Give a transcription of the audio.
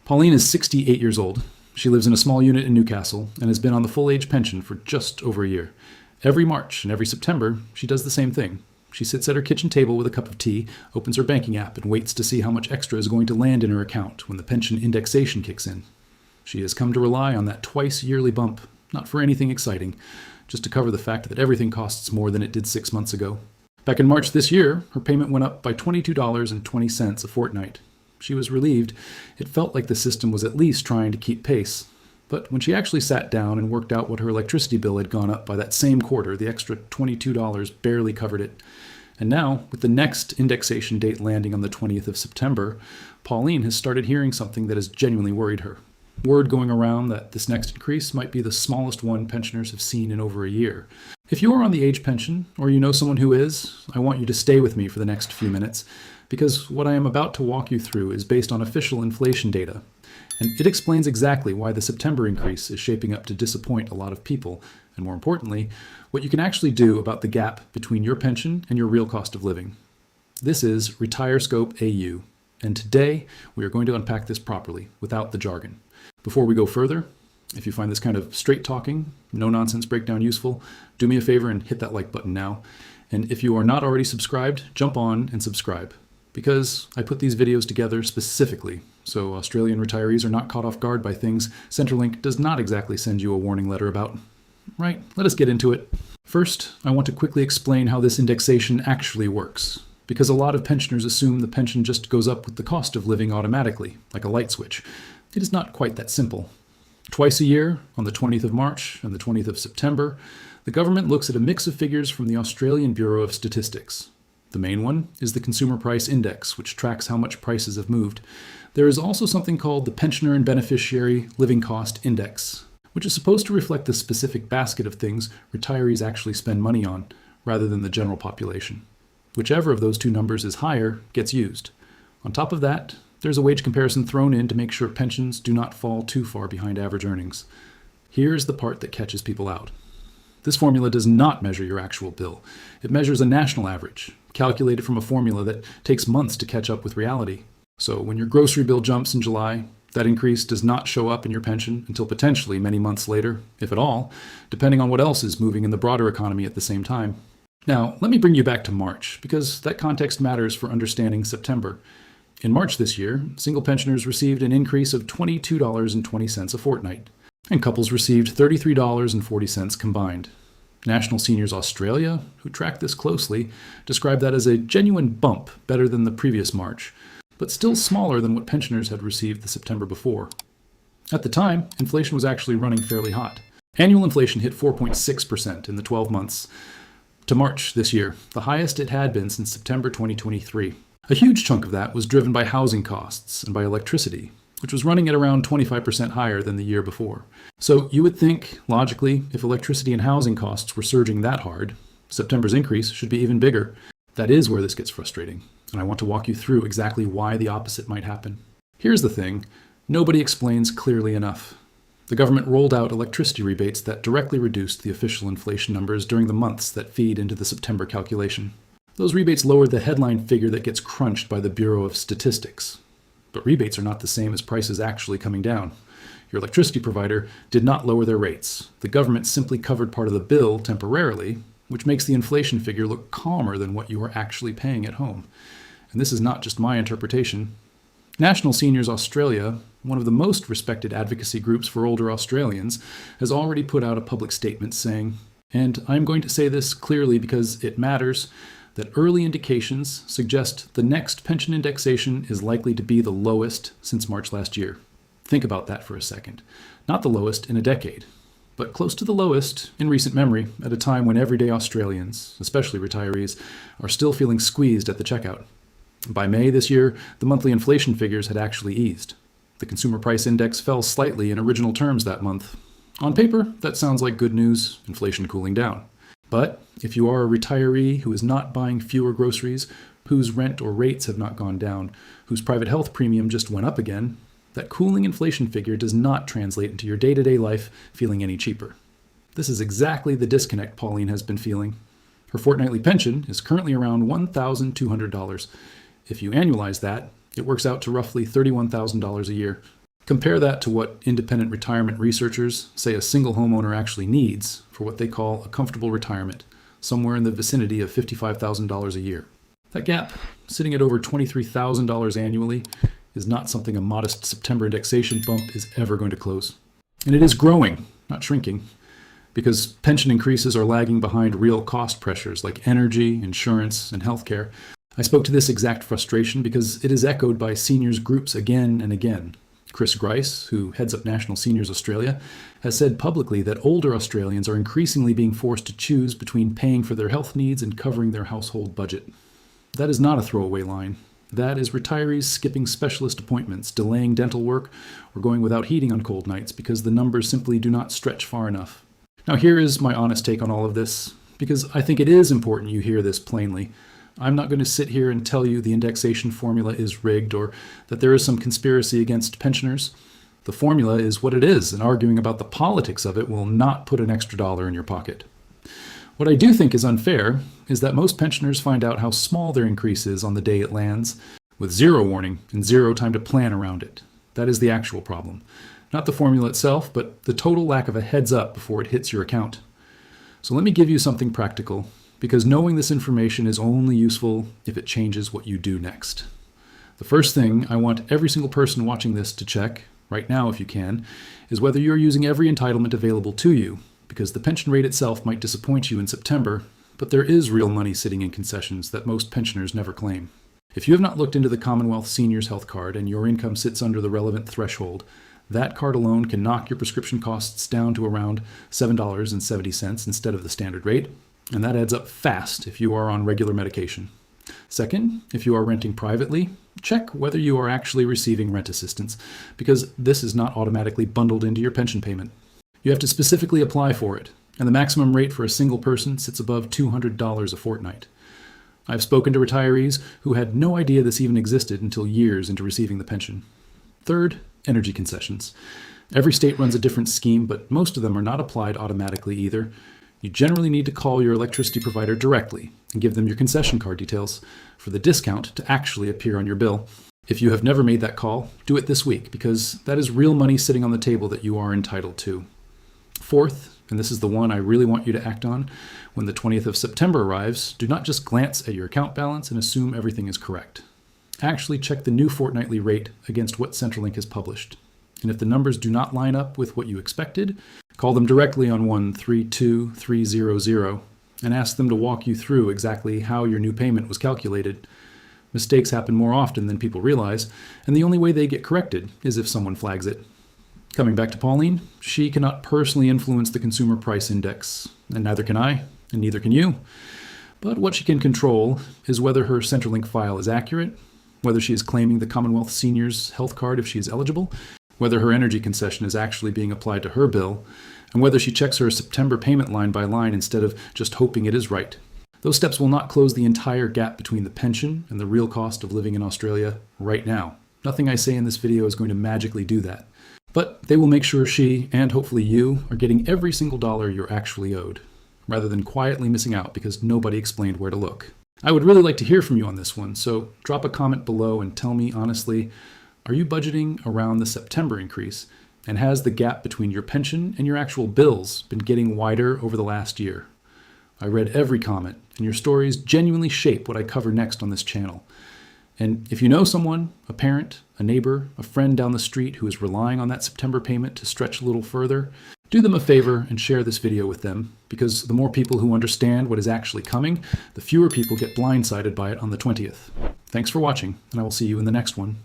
Pauline is 68 years old. She lives in a small unit in Newcastle and has been on the full-age pension for just over a year. Every March and every September, she does the same thing. She sits at her kitchen table with a cup of tea, opens her banking app, and waits to see how much extra is going to land in her account when the pension indexation kicks in. She has come to rely on that twice-yearly bump, not for anything exciting, just to cover the fact that everything costs more than it did 6 months ago. Back in March this year, her payment went up by $22.20 a fortnight. She was relieved. It felt like the system was at least trying to keep pace. But when she actually sat down and worked out what her electricity bill had gone up by that same quarter, the extra $22 barely covered it. And now, with the next indexation date landing on the 20th of September, Pauline has started hearing something that has genuinely worried her. Word going around that this next increase might be the smallest one pensioners have seen in over a year. If you are on the age pension, or you know someone who is, I want you to stay with me for the next few minutes, because what I am about to walk you through is based on official inflation data, and it explains exactly why the September increase is shaping up to disappoint a lot of people, and more importantly, what you can actually do about the gap between your pension and your real cost of living. This is RetireScope AU, and today we are going to unpack this properly, without the jargon. Before we go further, if you find this kind of straight talking, no nonsense breakdown useful, do me a favor and hit that like button now. And if you are not already subscribed, jump on and subscribe. Because I put these videos together specifically so Australian retirees are not caught off guard by things Centrelink does not exactly send you a warning letter about. Right, let us get into it. First, I want to quickly explain how this indexation actually works. Because a lot of pensioners assume the pension just goes up with the cost of living automatically, like a light switch. It is not quite that simple. Twice a year, on the 20th of March and the 20th of September, the government looks at a mix of figures from the Australian Bureau of Statistics. The main one is the Consumer Price Index, which tracks how much prices have moved. There is also something called the Pensioner and Beneficiary Living Cost Index, which is supposed to reflect the specific basket of things retirees actually spend money on, rather than the general population. Whichever of those two numbers is higher gets used. On top of that, there's a wage comparison thrown in to make sure pensions do not fall too far behind average earnings. Here's the part that catches people out. This formula does not measure your actual bill. It measures a national average, calculated from a formula that takes months to catch up with reality. So when your grocery bill jumps in July, that increase does not show up in your pension until potentially many months later, if at all, depending on what else is moving in the broader economy at the same time. Now, let me bring you back to March, because that context matters for understanding September. In March this year, single pensioners received an increase of $22.20 a fortnight, and couples received $33.40 combined. National Seniors Australia, who tracked this closely, described that as a genuine bump better than the previous March, but still smaller than what pensioners had received the September before. At the time, inflation was actually running fairly hot. Annual inflation hit 4.6% in the 12 months to March this year, the highest it had been since September 2023. A huge chunk of that was driven by housing costs and by electricity, which was running at around 25% higher than the year before. So you would think, logically, if electricity and housing costs were surging that hard, September's increase should be even bigger. That is where this gets frustrating, and I want to walk you through exactly why the opposite might happen. Here's the thing, nobody explains clearly enough. The government rolled out electricity rebates that directly reduced the official inflation numbers during the months that feed into the September calculation. Those rebates lowered the headline figure that gets crunched by the Bureau of Statistics. But rebates are not the same as prices actually coming down. Your electricity provider did not lower their rates. The government simply covered part of the bill temporarily, which makes the inflation figure look calmer than what you are actually paying at home. And this is not just my interpretation. National Seniors Australia, one of the most respected advocacy groups for older Australians, has already put out a public statement saying, and I'm going to say this clearly because it matters, that early indications suggest the next pension indexation is likely to be the lowest since March last year. Think about that for a second. Not the lowest in a decade, but close to the lowest in recent memory at a time when everyday Australians, especially retirees, are still feeling squeezed at the checkout. By May this year, the monthly inflation figures had actually eased. The Consumer Price Index fell slightly in original terms that month. On paper, that sounds like good news, inflation cooling down. But if you are a retiree who is not buying fewer groceries, whose rent or rates have not gone down, whose private health premium just went up again, that cooling inflation figure does not translate into your day-to-day life feeling any cheaper. This is exactly the disconnect Pauline has been feeling. Her fortnightly pension is currently around $1,200. If you annualize that, it works out to roughly $31,000 a year. Compare that to what independent retirement researchers say a single homeowner actually needs for what they call a comfortable retirement, somewhere in the vicinity of $55,000 a year. That gap, sitting at over $23,000 annually, is not something a modest September indexation bump is ever going to close. And it is growing, not shrinking, because pension increases are lagging behind real cost pressures like energy, insurance, and healthcare. I spoke to this exact frustration because it is echoed by seniors groups again and again. Chris Grice, who heads up National Seniors Australia, has said publicly that older Australians are increasingly being forced to choose between paying for their health needs and covering their household budget. That is not a throwaway line. That is retirees skipping specialist appointments, delaying dental work, or going without heating on cold nights because the numbers simply do not stretch far enough. Now here is my honest take on all of this, because I think it is important you hear this plainly. I'm not going to sit here and tell you the indexation formula is rigged or that there is some conspiracy against pensioners. The formula is what it is, and arguing about the politics of it will not put an extra dollar in your pocket. What I do think is unfair is that most pensioners find out how small their increase is on the day it lands, with zero warning and zero time to plan around it. That is the actual problem. Not the formula itself, but the total lack of a heads up before it hits your account. So let me give you something practical, because knowing this information is only useful if it changes what you do next. The first thing I want every single person watching this to check, right now if you can, is whether you're using every entitlement available to you, because the pension rate itself might disappoint you in September, but there is real money sitting in concessions that most pensioners never claim. If you have not looked into the Commonwealth Seniors Health Card and your income sits under the relevant threshold, that card alone can knock your prescription costs down to around $7.70 instead of the standard rate, and that adds up fast if you are on regular medication. Second, if you are renting privately, check whether you are actually receiving rent assistance, because this is not automatically bundled into your pension payment. You have to specifically apply for it, and the maximum rate for a single person sits above $200 a fortnight. I've spoken to retirees who had no idea this even existed until years into receiving the pension. Third, energy concessions. Every state runs a different scheme, but most of them are not applied automatically either. You generally need to call your electricity provider directly and give them your concession card details for the discount to actually appear on your bill. If you have never made that call, do it this week, because that is real money sitting on the table that you are entitled to. Fourth, and this is the one I really want you to act on, when the 20th of September arrives, do not just glance at your account balance and assume everything is correct. Actually check the new fortnightly rate against what Centrelink has published. And if the numbers do not line up with what you expected, call them directly on 132300 and ask them to walk you through exactly how your new payment was calculated. Mistakes happen more often than people realize, and the only way they get corrected is if someone flags it. Coming back to Pauline, she cannot personally influence the consumer price index, and neither can I, and neither can you. But what she can control is whether her Centrelink file is accurate, whether she is claiming the Commonwealth Seniors Health Card if she is eligible, whether her energy concession is actually being applied to her bill, and whether she checks her September payment line by line instead of just hoping it is right. Those steps will not close the entire gap between the pension and the real cost of living in Australia right now. Nothing I say in this video is going to magically do that. But they will make sure she, and hopefully you, are getting every single dollar you're actually owed, rather than quietly missing out because nobody explained where to look. I would really like to hear from you on this one, so drop a comment below and tell me honestly, are you budgeting around the September increase? And has the gap between your pension and your actual bills been getting wider over the last year? I read every comment, and your stories genuinely shape what I cover next on this channel. And if you know someone, a parent, a neighbor, a friend down the street who is relying on that September payment to stretch a little further, do them a favor and share this video with them, because the more people who understand what is actually coming, the fewer people get blindsided by it on the 20th. Thanks for watching, and I will see you in the next one.